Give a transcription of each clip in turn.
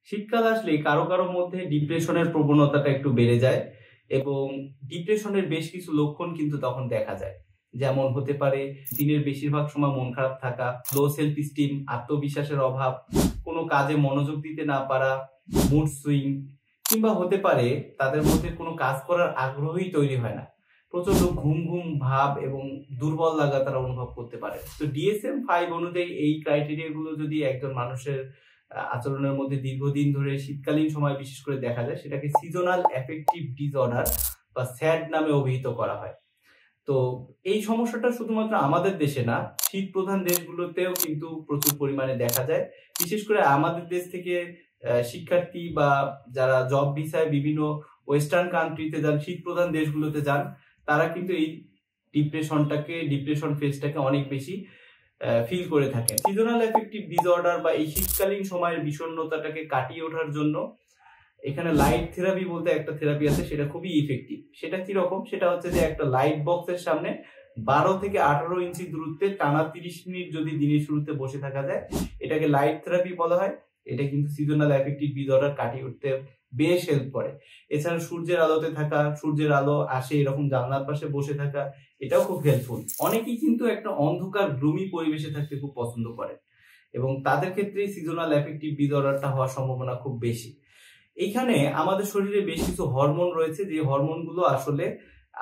শীতকাল আসলেই কারো কারো মধ্যে ডিপ্রেশনের প্রবণতাটা একটু বেড়ে যায় এবং ডিপ্রেশনের বেশ কিছু লক্ষণ কিন্তু তখন দেখা যায়। যেমন হতে পারে দিনের বেশিরভাগ সময় মন খারাপ থাকা, লো সেলফ স্টিম, আত্মবিশ্বাসের অভাব, কোনো কাজে মনোযোগ দিতে না পারা, মুড সুইং, কিংবা হতে পারে তাদের মধ্যে কোনো কাজ করার আগ্রহই তৈরি হয় না। প্রচন্ড ঘুম ঘুম ভাব এবং দুর্বল লাগা তারা অনুভব করতে পারে। তো DSM-5 অনুযায়ী এই ক্রাইটেরিয়া গুলো যদি একজন মানুষের আচরণের মধ্যে দীর্ঘদিন ধরে শীতকালীন সময় বিশেষ করে দেখা যায়, সেটাকে সিজনাল অ্যাফেক্টিভ ডিসঅর্ডার বা স্যাড নামে অভিহিত করা হয়। তো এই সমস্যাটা শুধুমাত্র আমাদের দেশে না, শীত প্রধান দেশগুলোতেও কিন্তু প্রচুর পরিমাণে দেখা যায়। বিশেষ করে আমাদের দেশ থেকে শিক্ষার্থী বা যারা জব ভিসায় বিভিন্ন ওয়েস্টার্ন কান্ট্রিতে যান, শীত প্রধান দেশগুলোতে যান, তারা কিন্তু এই ডিপ্রেশন ফেজটাকে অনেক বেশি ফিল করে থাকেন। সিজনাল অ্যাফেক্টিভ ডিসঅর্ডার বা এই শীতকালীন সময়ের বিষণ্ণতাটাকে কাটিয়ে ওঠার জন্য এখানে লাইট থেরাপি বলতে একটা থেরাপি আছে, সেটা খুবই ইফেক্টিভ। সেটা কি রকম? সেটা হচ্ছে যে একটা লাইট বক্সের সামনে 12 থেকে 18 ইঞ্চি দূরত্বে টানা 30 মিনিট যদি দিনের শুরুতে বসে থাকা যায়, এটাকে লাইট থেরাপি বলা হয়। এটা কিন্তু সিজনাল অ্যাফেক্টিভ ডিসঅর্ডার কাটিয়ে উঠতে বেশ হেল্প করে। এছাড়া সূর্যের আলোতে থাকা, সূর্যের আলো আসে এরকম জানলার পাশে বসে থাকা, এটাও খুব হেল্পফুল। অনেকেই কিন্তু একটা অন্ধকার গ্লুমি পরিবেশে থাকতে খুব পছন্দ করে এবং তাদের ক্ষেত্রে সিজনাল অ্যাফেক্টিভ ডিসঅর্ডারটা হওয়ার সম্ভাবনা খুব বেশি। এইখানে আমাদের শরীরে বেশ কিছু হরমোন রয়েছে, যে হরমোনগুলো আসলে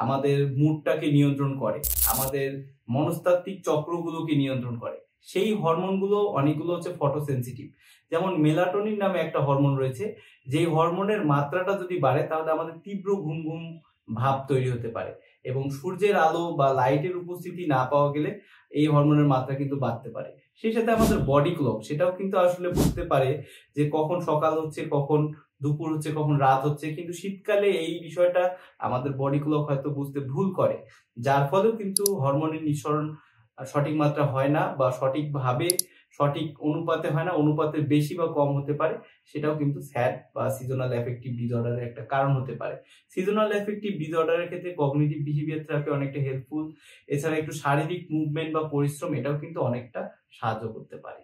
আমাদের মুডটাকে নিয়ন্ত্রণ করে, আমাদের মনস্তাত্ত্বিক চক্রগুলোকে নিয়ন্ত্রণ করে। সেই হরমোনগুলো অনেকগুলো হচ্ছে ফটোসেনসিটিভ। যেমন মেলাটোনিন নামে একটা হরমোন রয়েছে, যেই হরমোনের মাত্রাটা যদি বাড়ে তাহলে আমাদের তীব্র ঘুম ঘুম ভাব তৈরি হতে পারে এবং সূর্যের আলো বা লাইটের উপস্থিতি না পাওয়া গেলে এই হরমোনের মাত্রা কিন্তু বাড়তে পারে। সেই সাথে আমাদের বডি ক্লক সেটাও কিন্তু আসলে বুঝতে পারে যে কখন সকাল হচ্ছে, কখন দুপুর হচ্ছে, কখন রাত হচ্ছে। কিন্তু শীতকালে এই বিষয়টা আমাদের বডি ক্লক হয়তো বুঝতে ভুল করে, যার ফলেও কিন্তু হরমোনের নিঃসরণ সঠিক মাত্রা হয় না বা সঠিকভাবে সঠিক অনুপাতে হয় না, অনুপাতে বেশি বা কম হতে পারে। সেটাও কিন্তু স্যাড বা সিজনাল অ্যাফেক্টিভ ডিসঅর্ডারের একটা কারণ হতে পারে। সিজনাল অ্যাফেক্টিভ ডিসঅর্ডারের ক্ষেত্রে কগনিটিভ বিহেভিয়ার থেরাপি অনেকটা হেল্পফুল। এছাড়া একটু শারীরিক মুভমেন্ট বা পরিশ্রম, এটাও কিন্তু অনেকটা সাহায্য করতে পারে।